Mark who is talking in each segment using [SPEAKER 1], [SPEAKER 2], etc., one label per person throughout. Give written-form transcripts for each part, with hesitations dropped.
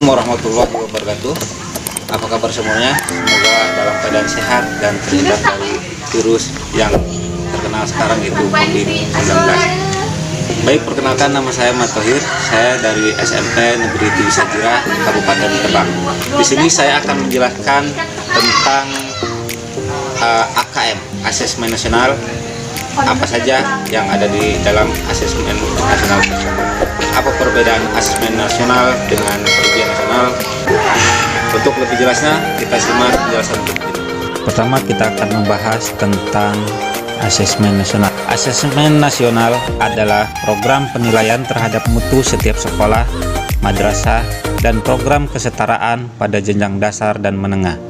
[SPEAKER 1] Warahmatullahi wabarakatuh. Apa kabar semuanya? Semoga dalam keadaan sehat dan terhindar dari virus yang terkenal sekarang yaitu COVID-19. Baik, perkenalkan nama saya Mat Thohir. Saya dari SMP Negeri Dwi Sajira, Kabupaten Lebak. Di sini saya akan menjelaskan tentang AKM, Asesmen Nasional. Apa saja yang ada di dalam asesmen nasional tersebut? Apa perbedaan asesmen nasional dengan ujian nasional? Untuk lebih jelasnya, kita simak penjelasan berikut. Pertama, kita akan membahas tentang asesmen nasional. Asesmen nasional adalah program penilaian terhadap mutu setiap sekolah, madrasah, dan program kesetaraan pada jenjang dasar dan menengah.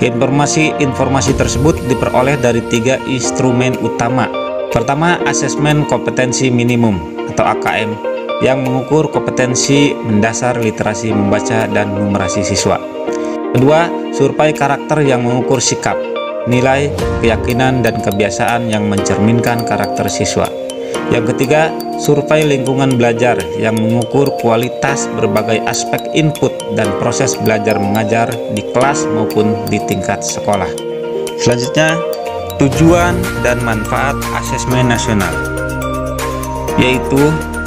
[SPEAKER 1] Informasi tersebut diperoleh dari 3 instrumen utama. Pertama, asesmen kompetensi minimum atau AKM yang mengukur kompetensi mendasar literasi membaca dan numerasi siswa. Kedua, survei karakter yang mengukur sikap, nilai, keyakinan, dan kebiasaan yang mencerminkan karakter siswa. Yang ketiga, survei lingkungan belajar yang mengukur kualitas berbagai aspek input dan proses belajar mengajar di kelas maupun di tingkat sekolah. Selanjutnya, tujuan dan manfaat asesmen nasional, yaitu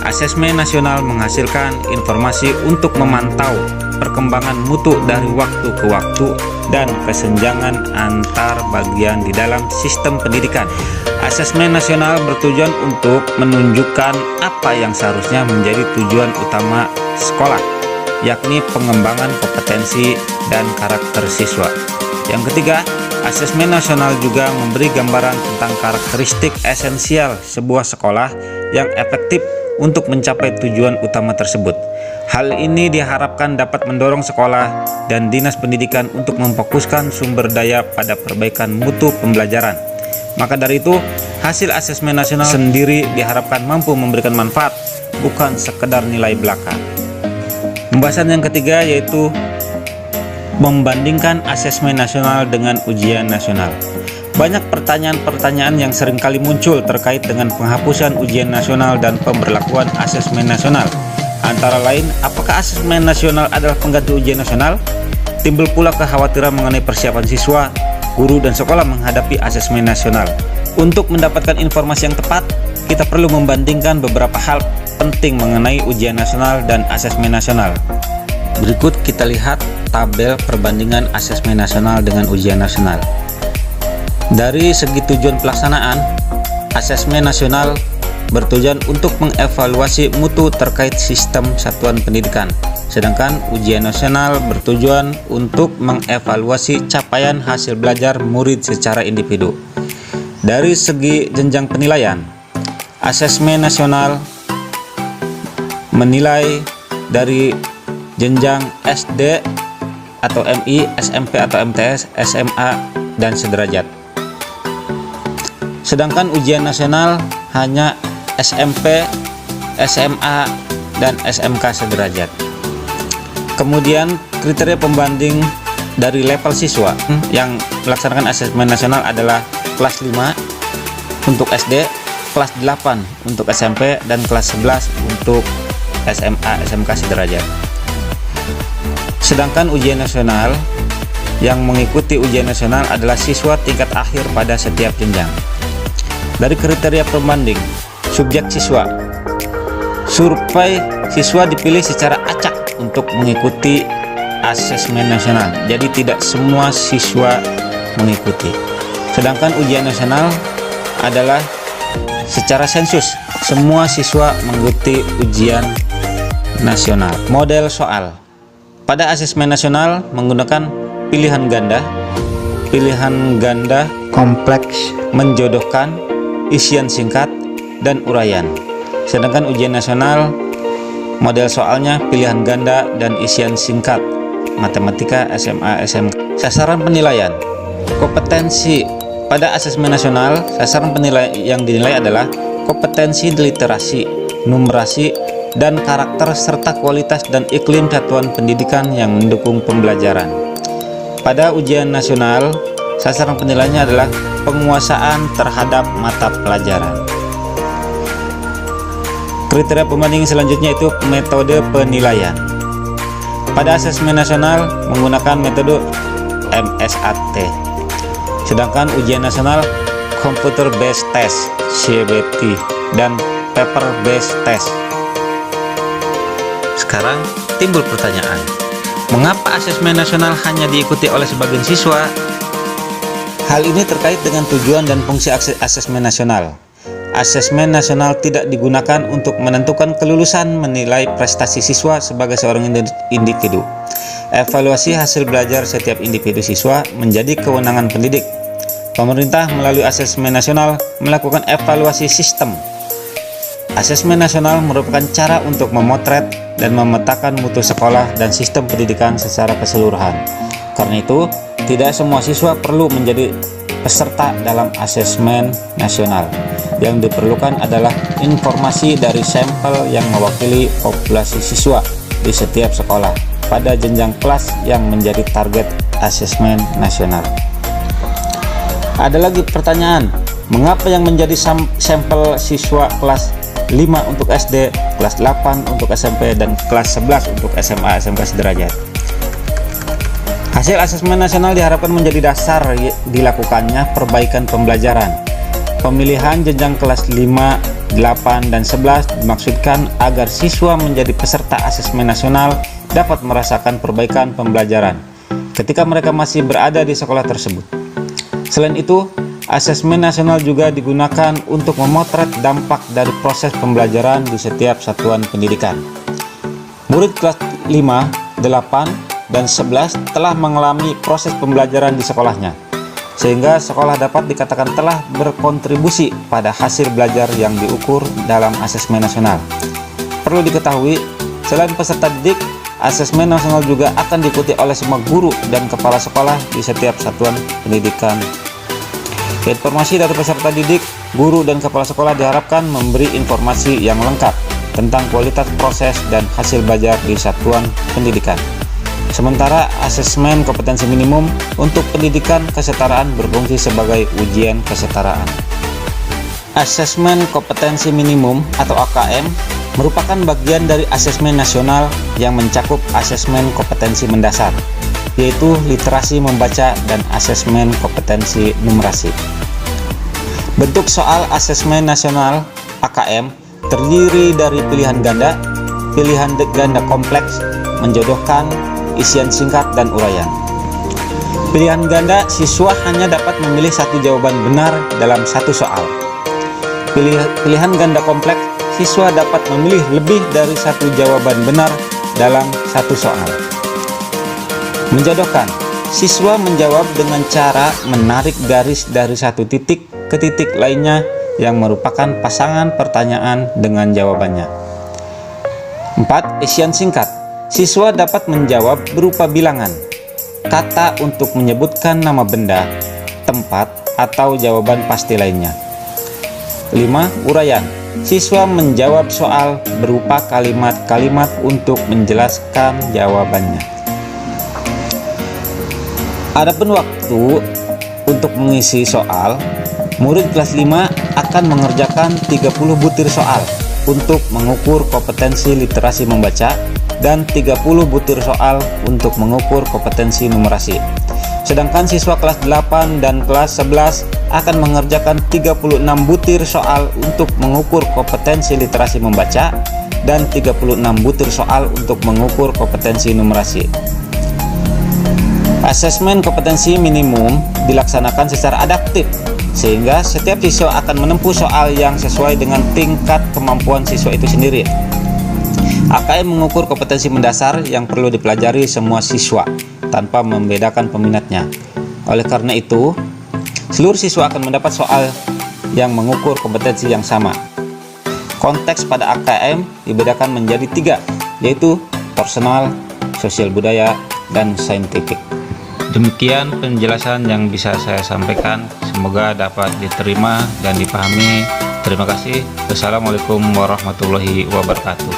[SPEAKER 1] asesmen nasional menghasilkan informasi untuk memantau perkembangan mutu dari waktu ke waktu dan kesenjangan antar bagian di dalam sistem pendidikan. Asesmen nasional bertujuan untuk menunjukkan apa yang seharusnya menjadi tujuan utama sekolah, yakni pengembangan kompetensi dan karakter siswa. Yang ketiga, asesmen nasional juga memberi gambaran tentang karakteristik esensial sebuah sekolah yang efektif untuk mencapai tujuan utama tersebut. Hal ini diharapkan dapat mendorong sekolah dan dinas pendidikan untuk memfokuskan sumber daya pada perbaikan mutu pembelajaran. Maka dari itu, hasil asesmen nasional sendiri diharapkan mampu memberikan manfaat, bukan sekedar nilai belaka. Pembahasan yang ketiga yaitu membandingkan asesmen nasional dengan ujian nasional. Banyak pertanyaan-pertanyaan yang seringkali muncul terkait dengan penghapusan ujian nasional dan pemberlakuan asesmen nasional. Antara lain, apakah asesmen nasional adalah pengganti ujian nasional? Timbul pula kekhawatiran mengenai persiapan siswa, guru, dan sekolah menghadapi asesmen nasional. Untuk mendapatkan informasi yang tepat, kita perlu membandingkan beberapa hal penting mengenai ujian nasional dan asesmen nasional. Berikut kita lihat tabel perbandingan asesmen nasional dengan ujian nasional. Dari segi tujuan pelaksanaan, asesmen nasional bertujuan untuk mengevaluasi mutu terkait sistem satuan pendidikan, sedangkan ujian nasional bertujuan untuk mengevaluasi capaian hasil belajar murid secara individu. Dari segi jenjang penilaian, asesmen nasional menilai dari jenjang SD atau MI, SMP atau MTS, SMA, dan sederajat. Sedangkan ujian nasional hanya SMP, SMA, dan SMK sederajat. Kemudian kriteria pembanding dari level siswa yang melaksanakan asesmen nasional adalah kelas 5 untuk SD, kelas 8 untuk SMP, dan kelas 11 untuk SMA, SMK sederajat. Sedangkan ujian nasional yang mengikuti ujian nasional adalah siswa tingkat akhir pada setiap jenjang. Dari kriteria pembanding, subjek siswa, survei siswa dipilih secara acak untuk mengikuti asesmen nasional, jadi tidak semua siswa mengikuti. Sedangkan ujian nasional adalah secara sensus, semua siswa mengikuti ujian nasional. Model soal pada asesmen nasional menggunakan pilihan ganda kompleks, menjodohkan, isian singkat, dan uraian. Sedangkan ujian nasional model soalnya pilihan ganda dan isian singkat, matematika, SMA, SMK. Sasaran penilaian kompetensi pada asesmen nasional, sasaran penilaian yang dinilai adalah kompetensi literasi, numerasi, dan karakter serta kualitas dan iklim satuan pendidikan yang mendukung pembelajaran. Pada ujian nasional, sasaran penilaiannya adalah penguasaan terhadap mata pelajaran. Kriteria pembanding selanjutnya itu metode penilaian. Pada asesmen nasional menggunakan metode MSAT, sedangkan ujian nasional Computer Based Test (CBT) dan Paper Based Test. Sekarang timbul pertanyaan, mengapa asesmen nasional hanya diikuti oleh sebagian siswa? Hal ini terkait dengan tujuan dan fungsi asesmen nasional. Asesmen nasional tidak digunakan untuk menentukan kelulusan menilai prestasi siswa sebagai seorang individu. Evaluasi hasil belajar setiap individu siswa menjadi kewenangan pendidik. Pemerintah melalui asesmen nasional melakukan evaluasi sistem. Asesmen nasional merupakan cara untuk memotret dan memetakan mutu sekolah dan sistem pendidikan secara keseluruhan. Karena itu, tidak semua siswa perlu menjadi peserta dalam asesmen nasional. Yang diperlukan adalah informasi dari sampel yang mewakili populasi siswa di setiap sekolah pada jenjang kelas yang menjadi target asesmen nasional. Ada lagi pertanyaan, mengapa yang menjadi sampel siswa kelas 5 untuk SD, kelas 8 untuk SMP, dan kelas 11 untuk SMA SMK sederajat? Hasil asesmen nasional diharapkan menjadi dasar dilakukannya perbaikan pembelajaran. Pemilihan jenjang kelas 5, 8, dan 11 dimaksudkan agar siswa menjadi peserta asesmen nasional dapat merasakan perbaikan pembelajaran ketika mereka masih berada di sekolah tersebut. Selain itu, asesmen nasional juga digunakan untuk memotret dampak dari proses pembelajaran di setiap satuan pendidikan. Murid kelas 5, 8, dan 11 telah mengalami proses pembelajaran di sekolahnya, sehingga sekolah dapat dikatakan telah berkontribusi pada hasil belajar yang diukur dalam asesmen nasional. Perlu diketahui, selain peserta didik, asesmen nasional juga akan diikuti oleh semua guru dan kepala sekolah di setiap satuan pendidikan. Informasi dari peserta didik, guru, dan kepala sekolah diharapkan memberi informasi yang lengkap tentang kualitas proses dan hasil belajar di satuan pendidikan. Sementara asesmen kompetensi minimum untuk pendidikan kesetaraan berfungsi sebagai ujian kesetaraan. Asesmen kompetensi minimum atau AKM merupakan bagian dari asesmen nasional yang mencakup asesmen kompetensi mendasar, yaitu literasi membaca dan asesmen kompetensi numerasi. Bentuk soal asesmen nasional AKM terdiri dari pilihan ganda kompleks, menjodohkan, isian singkat, dan uraian. Pilihan ganda, siswa hanya dapat memilih satu jawaban benar dalam satu soal. Pilihan ganda kompleks, siswa dapat memilih lebih dari satu jawaban benar dalam satu soal. Menjodohkan, siswa menjawab dengan cara menarik garis dari satu titik ke titik lainnya yang merupakan pasangan pertanyaan dengan jawabannya. 4. Isian singkat, siswa dapat menjawab berupa bilangan, kata untuk menyebutkan nama benda, tempat, atau jawaban pasti lainnya. 5. Uraian, siswa menjawab soal berupa kalimat-kalimat untuk menjelaskan jawabannya. Adapun waktu untuk mengisi soal, murid kelas 5 akan mengerjakan 30 butir soal untuk mengukur kompetensi literasi membaca dan 30 butir soal untuk mengukur kompetensi numerasi. Sedangkan siswa kelas 8 dan kelas 11 akan mengerjakan 36 butir soal untuk mengukur kompetensi literasi membaca dan 36 butir soal untuk mengukur kompetensi numerasi. Asesmen kompetensi minimum dilaksanakan secara adaptif, sehingga setiap siswa akan menempuh soal yang sesuai dengan tingkat kemampuan siswa itu sendiri. AKM mengukur kompetensi mendasar yang perlu dipelajari semua siswa tanpa membedakan peminatnya. Oleh karena itu, seluruh siswa akan mendapat soal yang mengukur kompetensi yang sama. Konteks pada AKM dibedakan menjadi 3, yaitu personal, sosial budaya, dan saintifik. Demikian penjelasan yang bisa saya sampaikan, semoga dapat diterima dan dipahami. Terima kasih. Wassalamualaikum warahmatullahi wabarakatuh.